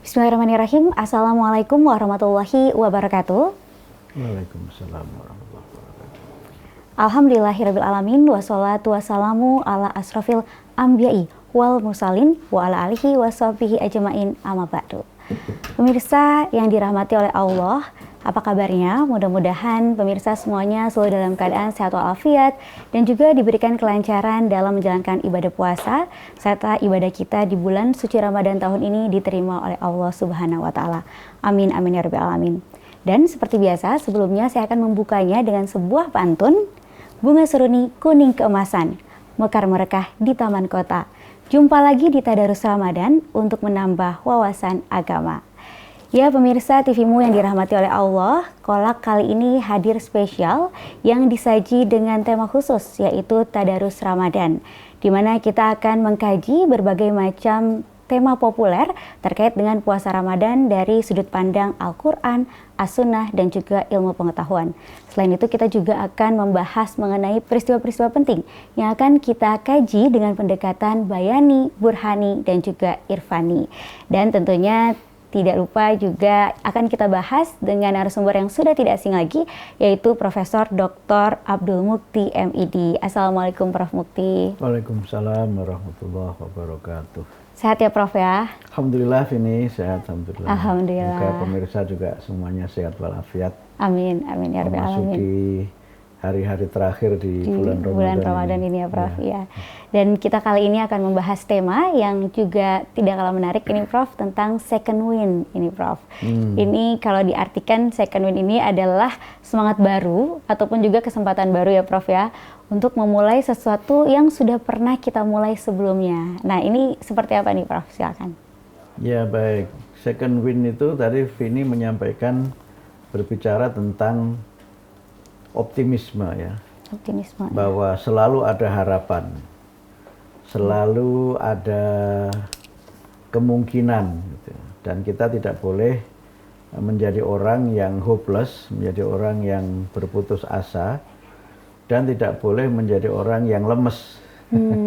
Bismillahirrahmanirrahim. Assalamualaikum warahmatullahi wabarakatuh. Waalaikumsalam warahmatullahi wabarakatuh. Alhamdulillahirabbil alamin wassalatu wassalamu ala asrofil anbiya'i wal mursalin wa ala alihi washabihi ajmain amma ba'du. Pemirsa yang dirahmati oleh Allah, apa kabarnya? Mudah-mudahan pemirsa semuanya selalu dalam keadaan sehat walafiat dan juga diberikan kelancaran dalam menjalankan ibadah puasa serta ibadah kita di bulan suci Ramadan tahun ini diterima oleh Allah Subhanahu wa taala. Amin amin ya rabbal alamin. Dan seperti biasa, sebelumnya saya akan membukanya dengan sebuah pantun. Bunga seruni kuning keemasan, mekar merekah di taman kota. Jumpa lagi di Tadarus Ramadan untuk menambah wawasan agama. Ya pemirsa TVmu yang dirahmati oleh Allah, Kolak kali ini hadir spesial yang disaji dengan tema khusus yaitu Tadarus Ramadan, di mana kita akan mengkaji berbagai macam tema populer terkait dengan puasa Ramadan dari sudut pandang Al-Quran, As-Sunnah, dan juga ilmu pengetahuan. Selain itu kita juga akan membahas mengenai peristiwa-peristiwa penting yang akan kita kaji dengan pendekatan bayani, burhani, dan juga irfani. Dan tentunya tidak lupa juga akan kita bahas dengan narasumber yang sudah tidak asing lagi, yaitu Profesor Dr. Abdul Mukti MID. Assalamualaikum Prof. Mukti. Waalaikumsalam warahmatullahi wabarakatuh. Sehat ya Prof ya? Alhamdulillah Vini, sehat alhamdulillah. Alhamdulillah. Semoga pemirsa juga semuanya sehat walafiat. Amin, amin ya rabbal alamin. Memasuki hari-hari terakhir di bulan Ramadan ini ya Prof. Ya. Dan kita kali ini akan membahas tema yang juga tidak kalah menarik ini Prof, tentang second win ini Prof. Ini kalau diartikan second win ini adalah semangat baru ataupun juga kesempatan baru ya Prof ya, untuk memulai sesuatu yang sudah pernah kita mulai sebelumnya. Nah ini seperti apa nih Prof? Silakan. Ya baik, second win itu tadi Vini menyampaikan berbicara tentang optimisme ya. Optimisme. Bahwa selalu ada harapan. Selalu ada kemungkinan gitu. Dan kita tidak boleh menjadi orang yang hopeless, menjadi orang yang berputus asa, dan tidak boleh menjadi orang yang lemes.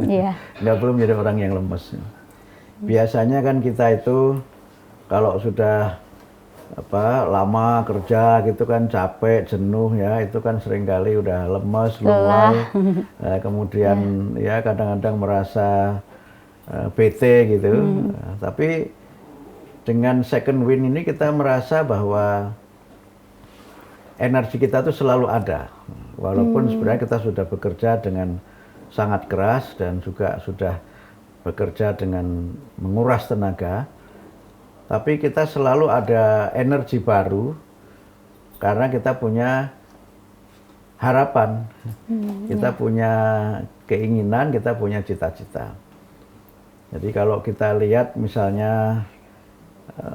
Iya. Nggak boleh menjadi orang yang lemes. Biasanya kan kita itu kalau sudah lama kerja gitu kan capek, jenuh ya, itu kan seringkali udah lemes, lunglai, kemudian ya kadang-kadang merasa bete gitu. Tapi dengan second win ini kita merasa bahwa energi kita tuh selalu ada. Walaupun sebenarnya kita sudah bekerja dengan sangat keras dan juga sudah bekerja dengan menguras tenaga, tapi kita selalu ada energi baru karena kita punya harapan, kita punya keinginan, kita punya cita-cita. Jadi kalau kita lihat misalnya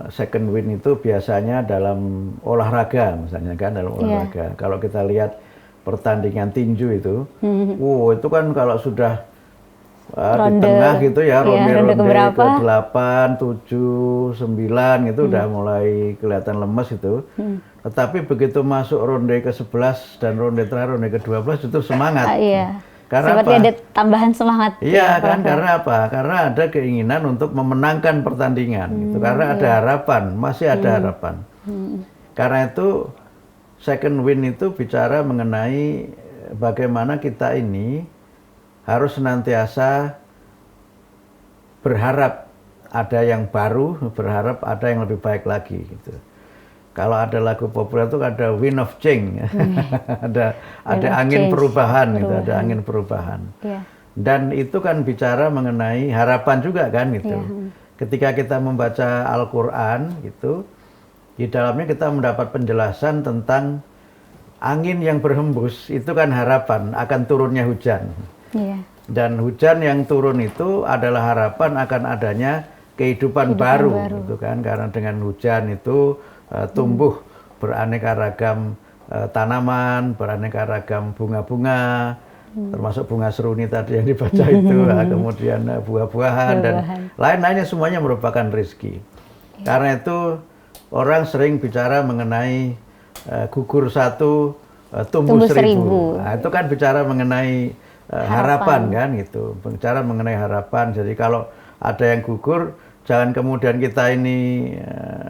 second win itu biasanya dalam olahraga, misalnya kan dalam olahraga. Kalau kita lihat pertandingan tinju itu, itu kan kalau sudah di tengah gitu ya, ronde ke 8, 7, 9 itu udah mulai kelihatan lemes itu. Tetapi begitu masuk ronde ke 11 dan ronde terakhir, ronde ke 12 itu semangat. Karena seperti ada tambahan semangat. Iya kan, karena apa? Karena ada keinginan untuk memenangkan pertandingan gitu. Karena ada harapan, masih ada harapan. Karena itu second win itu bicara mengenai bagaimana kita ini harus senantiasa berharap ada yang baru, berharap ada yang lebih baik lagi gitu. Kalau ada lagu populer itu ada wind of change, ada angin perubahan gitu, ada angin perubahan. Dan itu kan bicara mengenai harapan juga kan gitu. Ketika kita membaca Al-Quran gitu, di dalamnya kita mendapat penjelasan tentang angin yang berhembus, itu kan harapan akan turunnya hujan. Dan hujan yang turun itu adalah harapan akan adanya kehidupan baru gitu kan, karena dengan hujan itu tumbuh beraneka ragam tanaman, beraneka ragam bunga-bunga, termasuk bunga seruni tadi yang dibaca itu, kemudian buah-buahan dan lain-lainnya, semuanya merupakan rezeki. Karena itu orang sering bicara mengenai gugur satu tumbuh seribu. Nah, itu kan bicara mengenai harapan kan gitu, bicara mengenai harapan. Jadi kalau ada yang gugur, jangan kemudian kita ini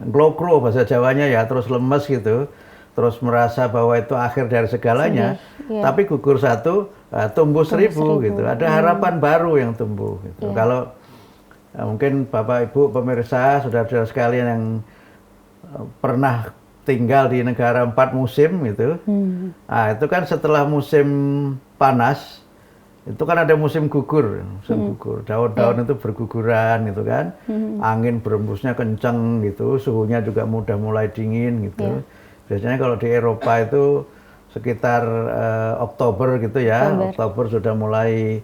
glokro bahasa Jawanya ya, terus lemes gitu, terus merasa bahwa itu akhir dari segalanya. Tapi gugur satu, tumbuh seribu gitu. Ada harapan baru yang tumbuh gitu. Kalau mungkin Bapak Ibu pemirsa, saudara-saudara sekalian yang pernah tinggal di negara 4 musim gitu. Nah, itu kan setelah musim panas, itu kan ada musim gugur, daun-daun itu berguguran gitu kan, angin berembusnya kencang gitu, suhunya juga mulai dingin gitu. Biasanya kalau di Eropa itu sekitar Oktober gitu ya, Oktober sudah mulai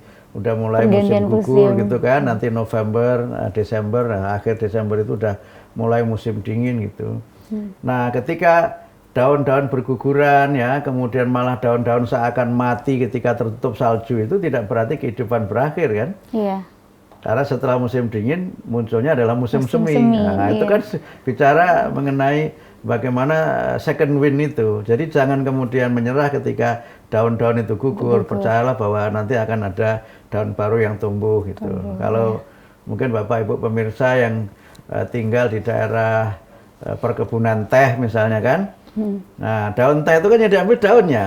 musim gugur gitu kan, nanti November, Desember, akhir Desember itu udah mulai musim dingin gitu. Nah, ketika daun-daun berguguran ya, kemudian malah daun-daun seakan mati ketika tertutup salju, itu tidak berarti kehidupan berakhir kan? Iya. Karena setelah musim dingin munculnya adalah musim semi. Nah, itu kan bicara mengenai bagaimana second wind itu. Jadi jangan kemudian menyerah ketika daun-daun itu gugur. Percayalah bahwa nanti akan ada daun baru yang tumbuh gitu. Kalau mungkin Bapak Ibu pemirsa yang tinggal di daerah perkebunan teh misalnya kan, nah daun teh itu kan yang diambil daunnya.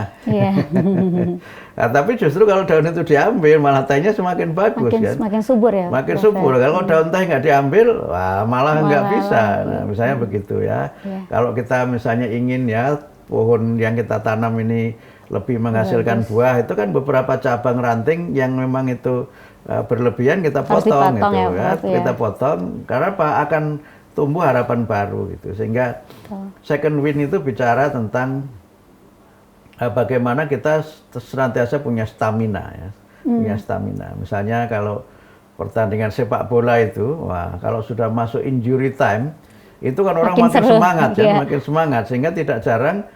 Nah, tapi justru kalau daun itu diambil malah tehnya semakin bagus kan, semakin subur ya, makin subur. Kalau daun teh nggak diambil, wah, malah nggak bisa. Nah, misalnya begitu ya. Kalau kita misalnya ingin ya pohon yang kita tanam ini lebih menghasilkan buah, itu kan beberapa cabang ranting yang memang itu berlebihan kita potong gitu ya, kita potong karena apa, akan tumbuh harapan baru gitu. Sehingga second wind itu bicara tentang bagaimana kita senantiasa punya stamina ya, punya stamina. Misalnya kalau pertandingan sepak bola itu, wah, kalau sudah masuk injury time itu kan orang makin semangat ya, makin semangat, sehingga tidak jarang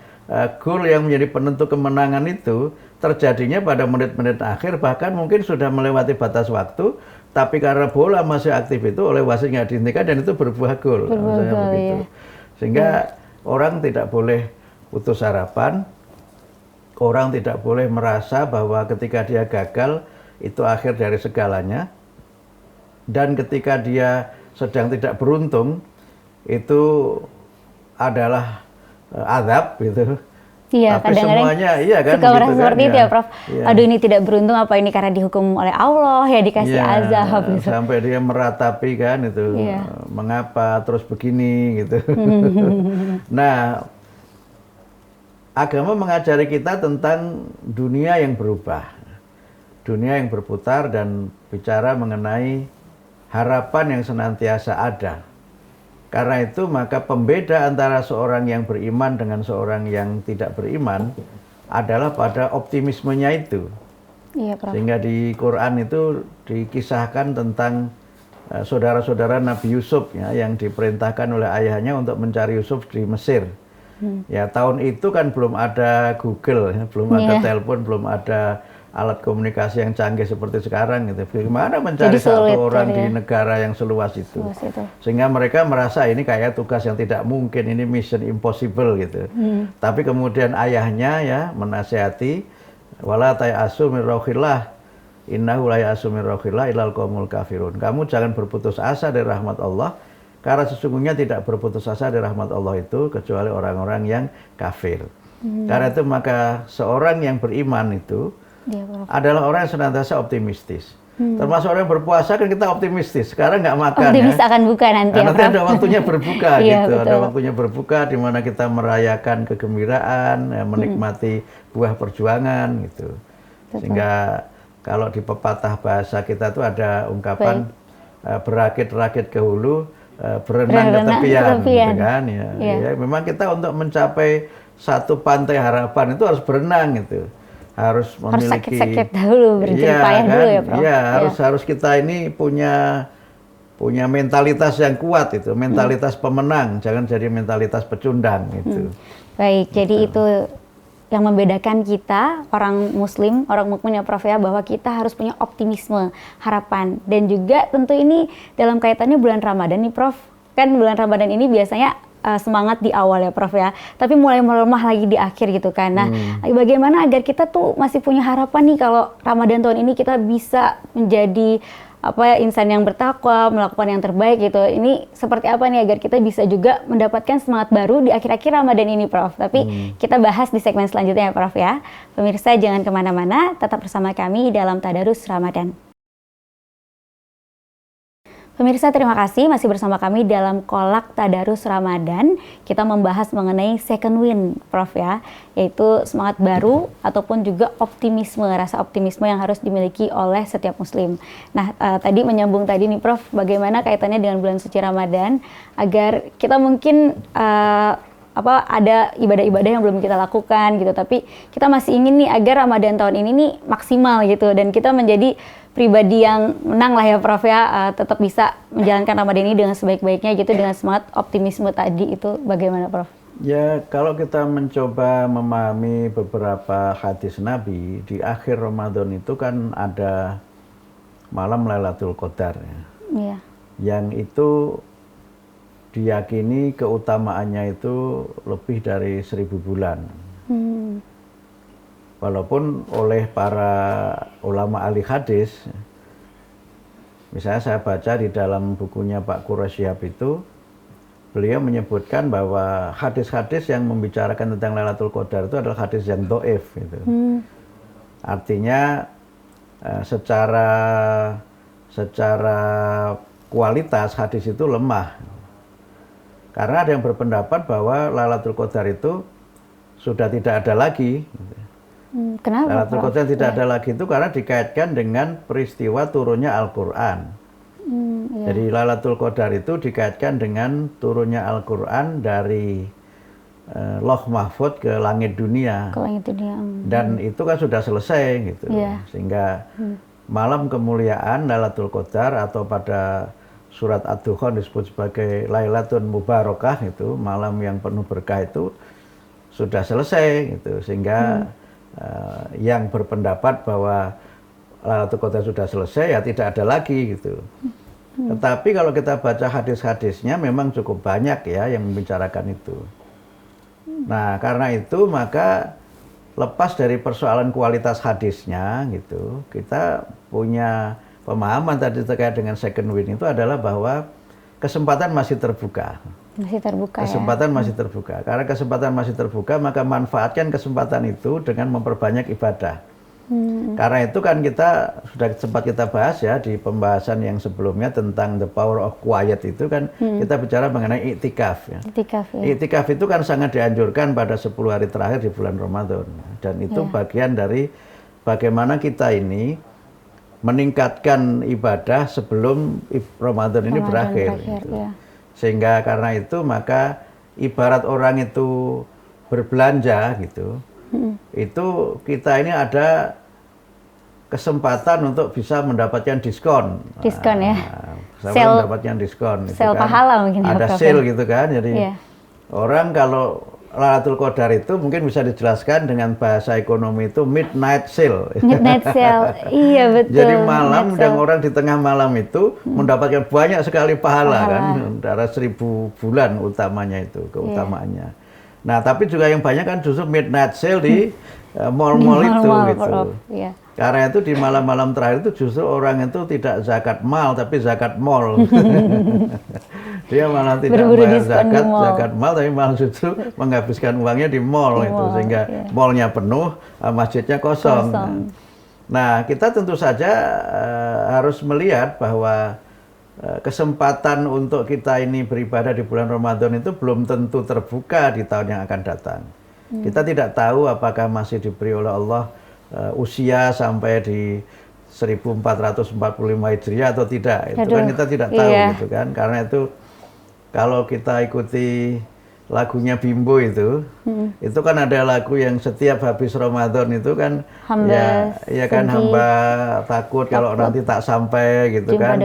gol yang menjadi penentu kemenangan itu terjadinya pada menit-menit akhir, bahkan mungkin sudah melewati batas waktu, tapi karena bola masih aktif itu oleh wasit nggak dihentikan dan itu berbuah gol, misalnya begitu. Sehingga orang tidak boleh putus harapan, orang tidak boleh merasa bahwa ketika dia gagal itu akhir dari segalanya, dan ketika dia sedang tidak beruntung itu adalah azab gitu. Iya, tapi kadang-kadang semuanya iya kan suka merasa seperti itu ya, Prof. Iya. Aduh, ini tidak beruntung, apa ini karena dihukum oleh Allah ya, dikasih azab gitu. Sampai dia meratapi kan itu, mengapa terus begini gitu. Nah, agama mengajari kita tentang dunia yang berubah, dunia yang berputar, dan bicara mengenai harapan yang senantiasa ada. Karena itu maka pembeda antara seorang yang beriman dengan seorang yang tidak beriman adalah pada optimismenya itu. Iya, Prof. Sehingga di Quran itu dikisahkan tentang saudara-saudara Nabi Yusuf ya, yang diperintahkan oleh ayahnya untuk mencari Yusuf di Mesir. Ya, tahun itu kan belum ada Google ya, belum ada telepon, belum ada alat komunikasi yang canggih seperti sekarang gitu. Bagaimana mencari satu orang di negara yang seluas itu. Sehingga mereka merasa ini kayak tugas yang tidak mungkin, ini mission impossible gitu. Tapi kemudian ayahnya ya menasihati, wala ta'asu min rauhillah innahu la ya'asu min rauhillah illal qaumul kafirun. Kamu jangan berputus asa dari rahmat Allah, karena sesungguhnya tidak berputus asa dari rahmat Allah itu kecuali orang-orang yang kafir. Karena itu maka seorang yang beriman itu adalah orang yang senantiasa optimistis. Termasuk orang yang berpuasa kan kita optimistis. Sekarang nggak makan optimis akan buka nanti. Nanti ada waktunya berbuka gitu. Ada waktunya berbuka di mana kita merayakan kegembiraan, ya, menikmati buah perjuangan gitu. Sehingga kalau di pepatah bahasa kita tuh ada ungkapan berakit-rakit ke hulu, berenang ke tepian. Gitu kan ya. Ya, memang kita untuk mencapai satu pantai harapan itu harus berenang gitu. Harus memiliki, sakit-sakit dahulu, berjerih payah kan? Dulu ya, Prof. Iya, harus kita ini punya mentalitas yang kuat itu, mentalitas pemenang, jangan jadi mentalitas pecundang gitu. Baik, jadi itu yang membedakan kita orang Muslim, orang mukmin ya, Prof ya, bahwa kita harus punya optimisme, harapan, dan juga tentu ini dalam kaitannya bulan Ramadan nih, Prof. Kan bulan Ramadan ini biasanya semangat di awal ya, Prof ya, tapi mulai melemah lagi di akhir gitu kan. Nah, bagaimana agar kita tuh masih punya harapan nih kalau Ramadan tahun ini kita bisa menjadi insan yang bertakwa, melakukan yang terbaik gitu. Ini seperti apa nih agar kita bisa juga mendapatkan semangat baru di akhir-akhir Ramadan ini, Prof. Tapi kita bahas di segmen selanjutnya ya, Prof ya. Pemirsa jangan kemana-mana, tetap bersama kami dalam Tadarus Ramadan. Pemirsa, terima kasih masih bersama kami dalam Kolak Tadarus Ramadan. Kita membahas mengenai second win, Prof ya, yaitu semangat baru ataupun juga optimisme, rasa optimisme yang harus dimiliki oleh setiap muslim. Nah, tadi menyambung tadi nih, Prof, bagaimana kaitannya dengan bulan suci Ramadan agar kita mungkin ada ibadah-ibadah yang belum kita lakukan gitu, tapi kita masih ingin nih agar Ramadan tahun ini nih maksimal gitu, dan kita menjadi pribadi yang menang lah ya, Prof ya, tetap bisa menjalankan Ramadan ini dengan sebaik-baiknya gitu, dengan semangat optimisme tadi itu bagaimana, Prof? Ya, kalau kita mencoba memahami beberapa hadis Nabi, di akhir Ramadan itu kan ada malam Lailatul Qadar ya. Iya. Yang itu diyakini keutamaannya itu lebih dari 1000 bulan. Walaupun oleh para ulama ahli hadis, misalnya saya baca di dalam bukunya Pak Quraisyihab itu, beliau menyebutkan bahwa hadis-hadis yang membicarakan tentang Lailatul Qadar itu adalah hadis yang dhaif gitu. Artinya secara kualitas hadis itu lemah. Karena ada yang berpendapat bahwa Lailatul Qadar itu sudah tidak ada lagi. Kenapa? Lailatul Qadar tidak ada lagi itu karena dikaitkan dengan peristiwa turunnya Al-Quran. Iya. Jadi Lailatul Qadar itu dikaitkan dengan turunnya Al-Quran dari Loh Mahfud ke langit dunia. Ke langit dunia. Dan itu kan sudah selesai gitu. Iya. Sehingga malam kemuliaan Lailatul Qadar atau pada surat Ad-Dukhan disebut sebagai Lailatun Mubarakah, itu malam yang penuh berkah itu sudah selesai gitu. Sehingga yang berpendapat bahwa Lailatul Qadar sudah selesai ya tidak ada lagi gitu. Tetapi kalau kita baca hadis-hadisnya memang cukup banyak ya yang membicarakan itu. Nah, karena itu maka lepas dari persoalan kualitas hadisnya gitu, kita punya pemahaman tadi terkait dengan second win itu adalah bahwa kesempatan masih terbuka. Masih terbuka kesempatan ya? masih terbuka. Karena kesempatan masih terbuka, maka manfaatkan kesempatan itu dengan memperbanyak ibadah. Karena itu kan kita sudah sempat kita bahas ya di pembahasan yang sebelumnya tentang the power of quiet itu kan kita bicara mengenai iktikaf ya. Iktikaf ya. Iktikaf itu kan sangat dianjurkan pada 10 hari terakhir di bulan Ramadan. Dan itu bagian dari bagaimana kita ini meningkatkan ibadah sebelum Ramadan ini berakhir. Gitu. Ya. Sehingga karena itu maka ibarat orang itu berbelanja gitu, itu kita ini ada kesempatan untuk bisa mendapatkan diskon. Diskon ya. Sale, mendapatkan diskon. Sale kan. pahala mungkin. Ada sale gitu kan, jadi orang kalau Lailatul Qadar itu mungkin bisa dijelaskan dengan bahasa ekonomi itu midnight sale. Midnight sale, iya betul. Jadi malam dan orang di tengah malam itu mendapatkan banyak sekali pahala kan, antara 1000 bulan utamanya itu keutamaannya. Nah tapi juga yang banyak kan justru midnight sale di mall-mall itu gitu. Karena itu di malam-malam terakhir itu justru orang itu tidak zakat mal tapi zakat mall. Dia malah tidak bayar zakat mal tapi malah justru menghabiskan uangnya di mall itu sehingga mallnya penuh, masjidnya kosong. Nah, kita tentu saja harus melihat bahwa kesempatan untuk kita ini beribadah di bulan Ramadan itu belum tentu terbuka di tahun yang akan datang. Kita tidak tahu apakah masih diberi oleh Allah usia sampai di 1445 Hijriah atau tidak. Itu kan kita tidak tahu gitu kan. Karena itu kalau kita ikuti lagunya Bimbo itu kan ada lagu yang setiap habis Ramadan itu kan hamba hamba takut kalau nanti tak sampai gitu kan.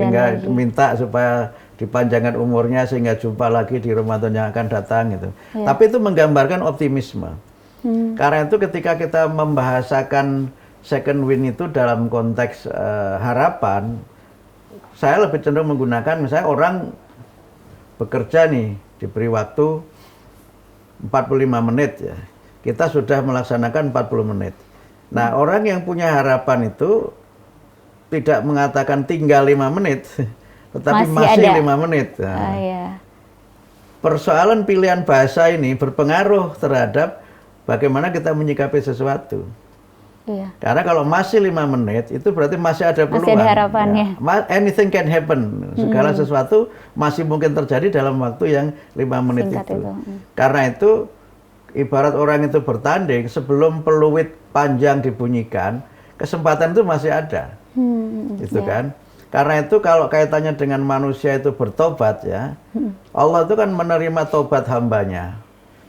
Sehingga minta supaya dipanjangkan umurnya sehingga jumpa lagi di Ramadan yang akan datang gitu. Tapi itu menggambarkan optimisme. Karena itu ketika kita membahasakan second win itu dalam konteks harapan, saya lebih cenderung menggunakan misalnya orang bekerja nih, diberi waktu 45 menit ya. Kita sudah melaksanakan 40 menit. Nah, orang yang punya harapan itu tidak mengatakan tinggal 5 menit, tetapi masih 5 menit. Nah, iya. Persoalan pilihan bahasa ini berpengaruh terhadap bagaimana kita menyikapi sesuatu. Iya. Karena kalau masih 5 menit, itu berarti masih ada peluang. Masih ada harapannya. Ya, anything can happen. Segala sesuatu masih mungkin terjadi dalam waktu yang 5 menit itu. Karena itu, ibarat orang itu bertanding, sebelum peluit panjang dibunyikan, kesempatan itu masih ada. Itu kan. Karena itu kalau kaitannya dengan manusia itu bertobat ya, Allah itu kan menerima tobat hambanya,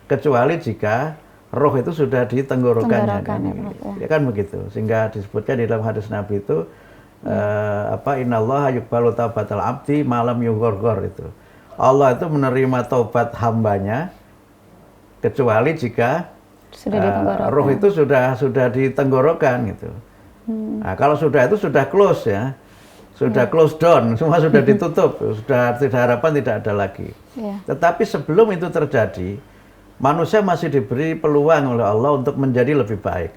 kecuali jika roh itu sudah di tenggorokannya kan, ya kan begitu. Sehingga disebutkan di dalam hadis Nabi itu, Innallaha yuqbalu taubatal abdi malam yughorghor itu. Allah itu menerima tobat hambanya, kecuali jika roh itu sudah di tenggorokan gitu. Nah, kalau sudah itu sudah close ya. Sudah close down, semua sudah ditutup, sudah tidak harapan tidak ada lagi. Tetapi sebelum itu terjadi, manusia masih diberi peluang oleh Allah untuk menjadi lebih baik.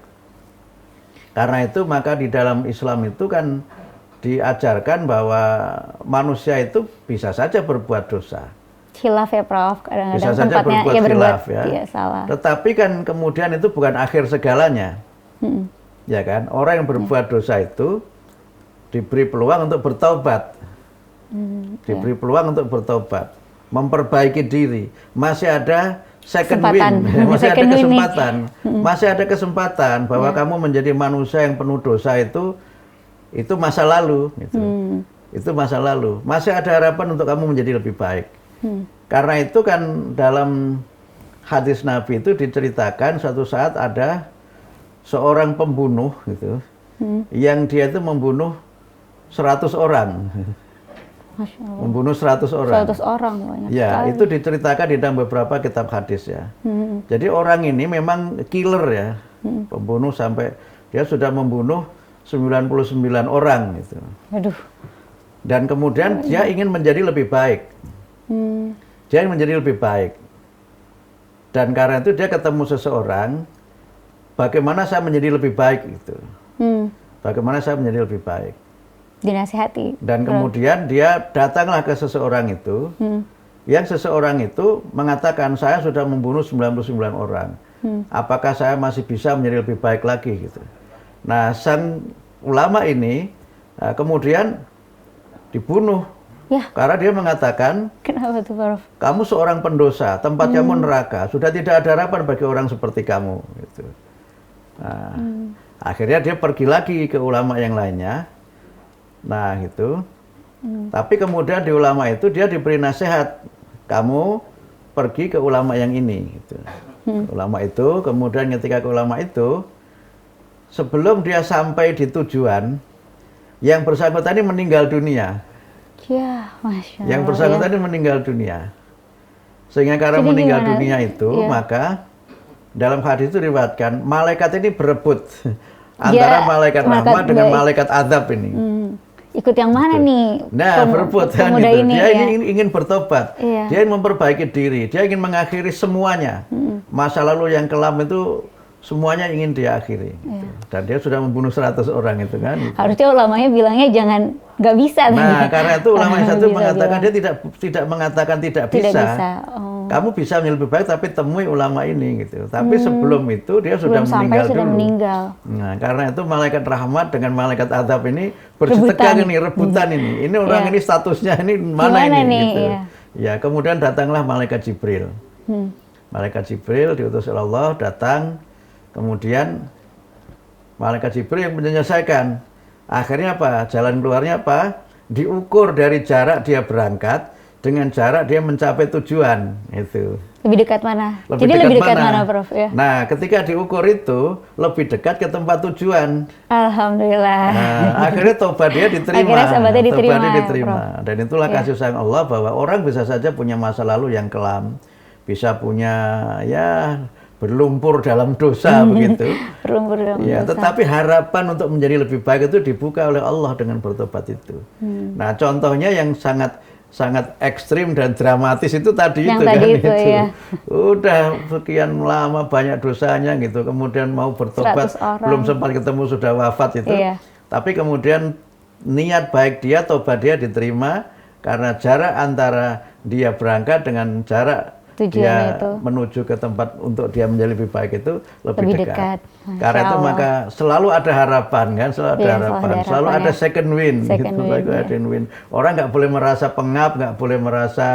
Karena itu maka di dalam Islam itu kan diajarkan bahwa manusia itu bisa saja berbuat dosa. Khilaf ya Prof, kadang-kadang bisa saja berbuat khilaf ya. Salah. Tetapi kan kemudian itu bukan akhir segalanya. Ya kan, orang yang berbuat dosa itu diberi peluang untuk bertobat, diberi peluang untuk bertobat, memperbaiki diri, masih ada second win, masih ada kesempatan, masih ada kesempatan bahwa kamu menjadi manusia yang penuh dosa itu masa lalu, gitu. Itu masa lalu, masih ada harapan untuk kamu menjadi lebih baik. Karena itu kan dalam hadis Nabi itu diceritakan suatu saat ada seorang pembunuh gitu, yang dia itu membunuh 100 orang. Membunuh 100 orang. 100 orang banyak ya, sekali. Itu diceritakan di dalam beberapa kitab hadis ya. Jadi orang ini memang killer ya. Pembunuh sampai dia sudah membunuh 99 orang gitu. Aduh. Dan kemudian dia ingin menjadi lebih baik. Dia ingin menjadi lebih baik. Dan karena itu dia ketemu seseorang, bagaimana saya menjadi lebih baik gitu. Bagaimana saya menjadi lebih baik. Dinasihati. Dan kemudian dia datanglah ke seseorang itu, yang seseorang itu mengatakan saya sudah membunuh 99 orang. Apakah saya masih bisa menjadi lebih baik lagi gitu. Nah, sang ulama ini kemudian dibunuh. Ya. Karena dia mengatakan, kenapa tuh Prof? Kamu seorang pendosa, tempat kamu neraka, sudah tidak ada harapan bagi orang seperti kamu gitu. Nah, akhirnya dia pergi lagi ke ulama yang lainnya. Nah gitu. Tapi kemudian di ulama itu dia diberi nasihat, kamu pergi ke ulama yang ini gitu. Ulama itu, kemudian ketika ke ulama itu, sebelum dia sampai di tujuan, yang bersangkutan ini meninggal dunia. Ya, Masya Allah. Yang bersangkutan ini meninggal dunia. Sehingga karena jadi meninggal gimana? dunia itu, maka dalam hadis itu diriwayatkan malaikat ini berebut antara malaikat rahmat dengan malaikat azab ini. Ikut yang mana nih? Nah, berebut kan gitu. Dia ingin bertobat, dia ingin memperbaiki diri, dia ingin mengakhiri semuanya. Masa lalu yang kelam itu semuanya ingin diakhiri. Gitu. Dan dia sudah membunuh 100 orang itu kan. Gitu. Harusnya ulamanya bilangnya jangan, nggak bisa. Nah, karena itu ulama yang satu mengatakan dia tidak mengatakan tidak bisa. Kamu bisa menjadi lebih baik, tapi temui ulama ini gitu. Tapi sebelum itu dia sudah meninggal dulu. Nah, karena itu malaikat rahmat dengan malaikat azab ini bersetegang ini, rebutan ini. Ini orang ini statusnya ini mana ini gitu. Ya, kemudian datanglah malaikat Jibril. Malaikat Jibril diutus oleh Allah datang, kemudian malaikat Jibril yang menyelesaikan. Akhirnya apa? Jalan keluarnya apa? Diukur dari jarak dia berangkat dengan jarak dia mencapai tujuan itu. Lebih dekat mana? Lebih dekat mana, Prof? Ya. Nah, ketika diukur itu lebih dekat ke tempat tujuan. Alhamdulillah. Nah, akhirnya tobat dia diterima. Akhirnya sahabatnya diterima. Tobat dia diterima. Dan itulah kasih sayang Allah bahwa orang bisa saja punya masa lalu yang kelam, bisa punya ya berlumpur dalam dosa begitu. Berlumpur dalam dosa. Tetapi harapan untuk menjadi lebih baik itu dibuka oleh Allah dengan bertobat itu. Nah, contohnya yang sangat ekstrim dan dramatis itu tadi yang itu tadi kan itu. Ya. Udah sekian lama banyak dosanya gitu, kemudian mau bertobat belum sempat ketemu sudah wafat itu. Tapi kemudian niat baik dia, tobat dia diterima karena jarak antara dia berangkat dengan jarak dia itu menuju ke tempat untuk dia menjadi lebih baik itu lebih dekat. Karena itu Allah. maka selalu ada harapan kan, selalu ada harapan, selalu ada second win, second gitu, win, second win. Orang nggak boleh merasa pengap, nggak boleh merasa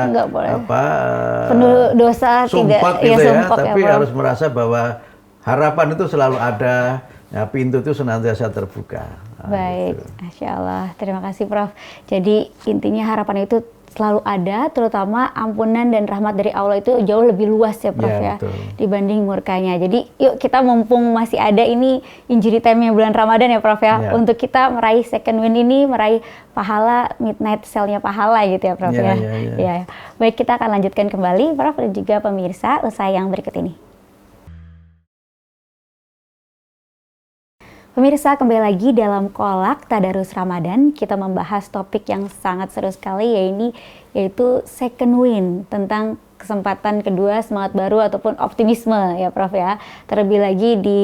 penuh dosa, sumpah tidak gitu ya, sumpah, tapi harus merasa bahwa harapan itu selalu ada, ya, pintu itu senantiasa terbuka. Baik, gitu. Masya Allah, terima kasih Prof. Jadi intinya harapan itu selalu ada, terutama ampunan dan rahmat dari Allah itu jauh lebih luas ya Prof ya, dibanding murkanya. Jadi yuk kita mumpung masih ada ini injury time-nya bulan Ramadan ya Prof ya, untuk kita meraih second win ini, meraih pahala, midnight sale-nya pahala gitu ya Prof ya. Ya. Baik, kita akan lanjutkan kembali Prof dan juga pemirsa usai yang berikut ini. Pemirsa, kembali lagi dalam Kolak Tadarus Ramadan. Kita membahas topik yang sangat seru sekali, yaitu second win, tentang kesempatan kedua, semangat baru ataupun optimisme ya Prof ya. Terlebih lagi di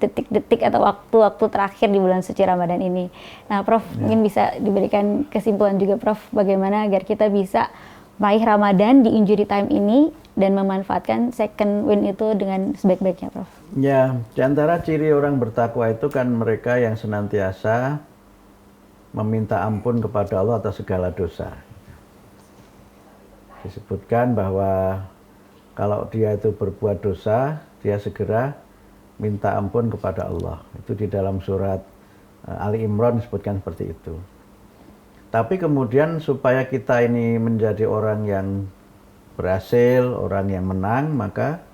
detik-detik atau waktu-waktu terakhir di bulan suci Ramadan ini. Nah Prof, mungkin bisa diberikan kesimpulan juga Prof, bagaimana agar kita bisa meraih Ramadan di injury time ini dan memanfaatkan second win itu dengan sebaik-baiknya Prof. Ya, di antara ciri orang bertakwa itu kan mereka yang senantiasa meminta ampun kepada Allah atas segala dosa. Disebutkan bahwa kalau dia itu berbuat dosa, dia segera minta ampun kepada Allah. Itu di dalam surat Ali Imran disebutkan seperti itu. Tapi kemudian supaya kita ini menjadi orang yang berhasil, orang yang menang, maka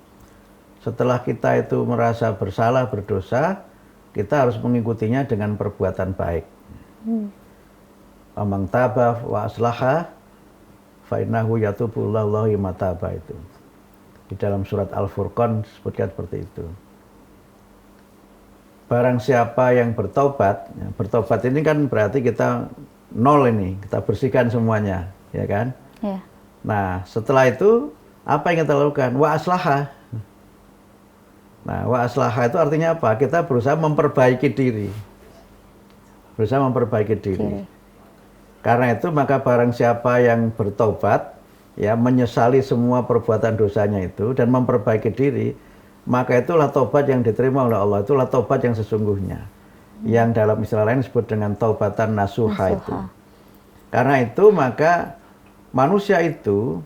setelah kita itu merasa bersalah, berdosa, kita harus mengikutinya dengan perbuatan baik. Amang taba wa aslaha fa innahu yatubu Allahu mataba, itu di dalam surat Al-Furqan disebutkan seperti itu. Barang siapa yang bertobat, ya, bertobat ini kan berarti kita nol ini, kita bersihkan semuanya, ya kan? Ya. Nah, setelah itu apa yang kita lakukan? Wa aslaha. Nah, wa aslaha itu artinya apa? Kita berusaha memperbaiki diri. Berusaha memperbaiki diri. Karena itu maka barang siapa yang bertobat, ya, menyesali semua perbuatan dosanya itu dan memperbaiki diri, maka itulah tobat yang diterima oleh Allah. Itulah tobat yang sesungguhnya. Yang dalam istilah lain disebut dengan taubatan nasuha itu. Karena itu maka manusia itu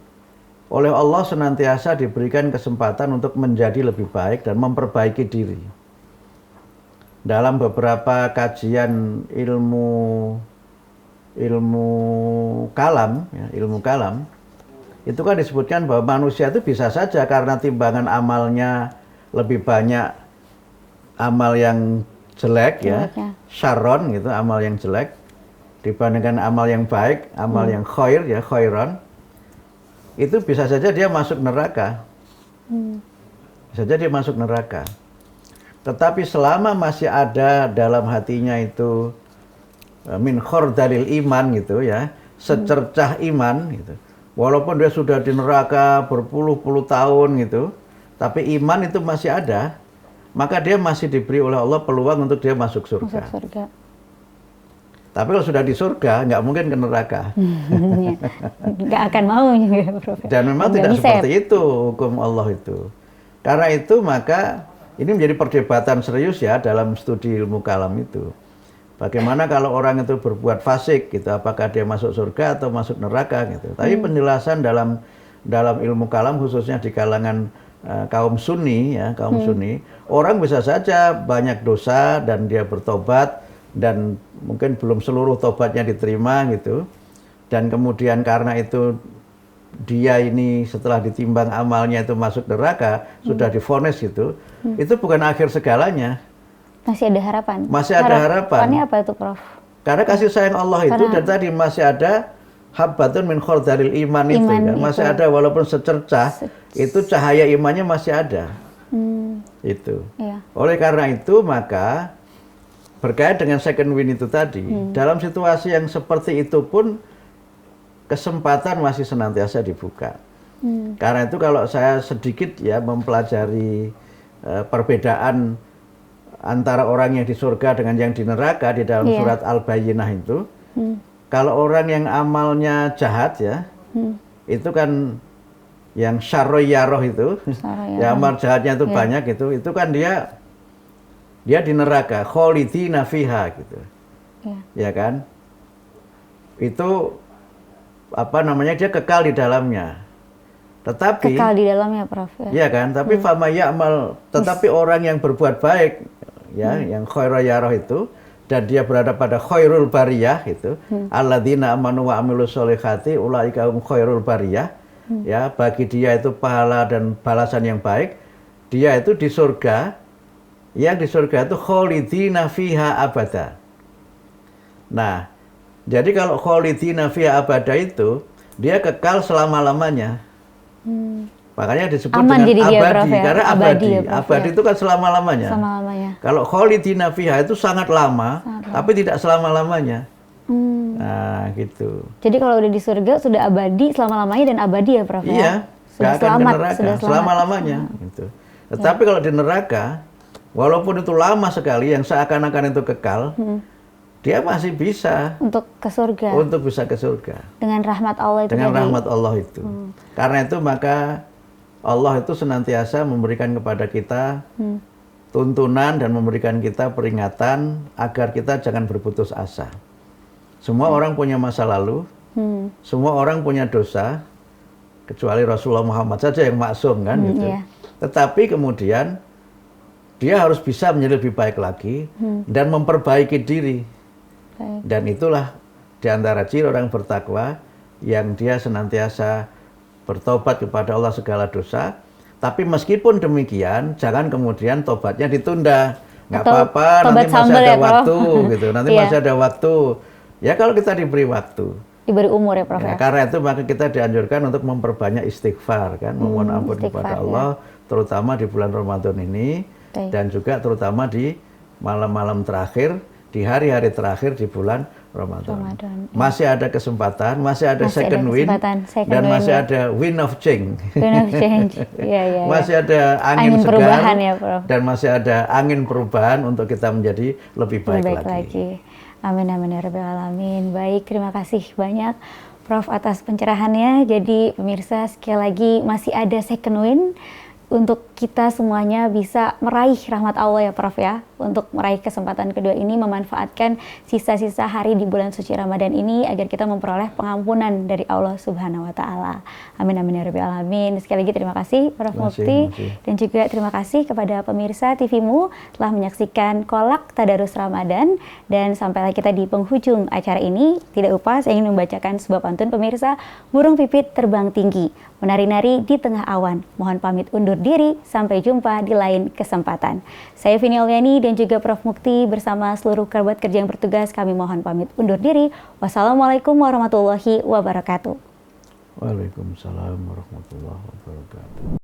oleh Allah senantiasa diberikan kesempatan untuk menjadi lebih baik dan memperbaiki diri. Dalam beberapa kajian ilmu kalam, ya, ilmu kalam, itu kan disebutkan bahwa manusia itu bisa saja karena timbangan amalnya lebih banyak amal yang jelek, ya, syarron gitu, amal yang jelek dibandingkan amal yang baik, amal yang khair, ya, khairan, itu bisa saja dia masuk neraka. Bisa saja dia masuk neraka. Tetapi selama masih ada dalam hatinya itu min khordalil iman gitu, ya, secercah iman gitu. Walaupun dia sudah di neraka berpuluh-puluh tahun gitu, tapi iman itu masih ada, maka dia masih diberi oleh Allah peluang untuk dia masuk surga. Tapi kalau sudah di surga, nggak mungkin ke neraka. Nggak akan mau juga, Prof. Dan memang tidak seperti itu hukum Allah itu. Karena itu maka ini menjadi perdebatan serius ya dalam studi ilmu kalam itu. Bagaimana kalau orang itu berbuat fasik gitu, apakah dia masuk surga atau masuk neraka gitu. Tapi penjelasan dalam ilmu kalam khususnya di kalangan kaum Sunni, ya, kaum Sunni, orang bisa saja banyak dosa dan dia bertobat dan mungkin belum seluruh tobatnya diterima gitu, dan kemudian karena itu dia ini setelah ditimbang amalnya itu masuk neraka, sudah divonis gitu, itu bukan akhir segalanya. Masih ada harapan. Masih ada harapan. Harapannya apa itu, Prof? Karena kasih sayang Allah itu dan tadi masih ada habbatun min khordalil iman itu kan, masih ada walaupun secercah, itu cahaya imannya masih ada. Itu. Iya. Oleh karena itu maka berkait dengan second win itu tadi, dalam situasi yang seperti itu pun kesempatan masih senantiasa dibuka. Karena itu kalau saya sedikit ya mempelajari perbedaan antara orang yang di surga dengan yang di neraka di dalam surat Al-Bayyinah itu. Kalau orang yang amalnya jahat ya, itu kan yang syarroyaroh itu, ya amal jahatnya itu banyak itu kan dia di neraka, kholidina fiha gitu, ya kan? Itu apa namanya, dia kekal di dalamnya. Tetapi kekal di dalamnya, Prof. Iya kan, tapi fama ya'mal, tetapi orang yang berbuat baik ya, yang khairul itu, dan dia berada pada khairul bariyah itu, alladzina amanu wa amilus sholihati ulaika hum khairul bariyah, ya, bagi dia itu pahala dan balasan yang baik, dia itu di surga, yang di surga itu kholidina fiha abada. Nah, jadi kalau kholidina fiha abada itu dia kekal selama-lamanya. Makanya disebut Aman dengan dia, abadi, Prof, ya? karena Abadi abadi, ya, Prof, abadi itu kan selama-lamanya. Kalau kholidina fiha itu sangat lama, tapi tidak selama-lamanya. Nah, gitu. Jadi kalau udah di surga sudah abadi selama-lamanya dan abadi ya, Prof? Iya, sudah nggak akan ke selamat, neraka sudah selamat. selama-lamanya. Gitu. Tetapi kalau di neraka, walaupun itu lama sekali, yang seakan-akan itu kekal, dia masih bisa untuk ke surga. Untuk bisa ke surga. Dengan rahmat Allah itu. Dengan rahmat Allah itu. Karena itu maka Allah itu senantiasa memberikan kepada kita tuntunan dan memberikan kita peringatan agar kita jangan berputus asa. Semua orang punya masa lalu, semua orang punya dosa, kecuali Rasulullah Muhammad saja yang maksum kan gitu. Tetapi kemudian dia harus bisa menjadi lebih baik lagi dan memperbaiki diri. Dan itulah diantara ciri orang bertakwa yang dia senantiasa bertobat kepada Allah segala dosa. Tapi meskipun demikian, jangan kemudian tobatnya ditunda. Nggak apa-apa, nanti masih ada waktu gitu. Nanti masih ada waktu. Ya kalau kita diberi waktu. Diberi umur ya, Prof. Ya, karena itu maka kita dianjurkan untuk memperbanyak istighfar kan, memohon ampun kepada Allah, terutama di bulan Ramadan ini, dan juga terutama di malam-malam terakhir, di hari-hari terakhir di bulan Ramadan. Masih ada kesempatan, masih ada second win, dan masih ada win of change. Win of change. Masih ada angin segar, perubahan ya, Prof. Dan masih ada angin perubahan untuk kita menjadi lebih baik lagi. Amin amin ya rabbal alamin. Baik, terima kasih banyak Prof atas pencerahannya. Jadi pemirsa, sekali lagi masih ada second win untuk kita semuanya bisa meraih rahmat Allah ya, Prof ya. Untuk meraih kesempatan kedua ini, memanfaatkan sisa-sisa hari di bulan suci Ramadan ini agar kita memperoleh pengampunan dari Allah Subhanahu wa taala. Amin amin ya rabbil alamin. Sekali lagi terima kasih Prof Mufti, dan juga terima kasih kepada pemirsa TVMU telah menyaksikan Kolak Tadarus Ramadan. Dan sampailah kita di penghujung acara ini, tidak lupa saya ingin membacakan sebuah pantun pemirsa. Burung pipit terbang tinggi, menari-nari di tengah awan. Mohon pamit undur diri, sampai jumpa di lain kesempatan. Saya Vini Oliani dan juga Prof Mukti bersama seluruh kerabat kerja yang bertugas, kami mohon pamit undur diri. Wassalamualaikum warahmatullahi wabarakatuh. Waalaikumsalam warahmatullahi wabarakatuh.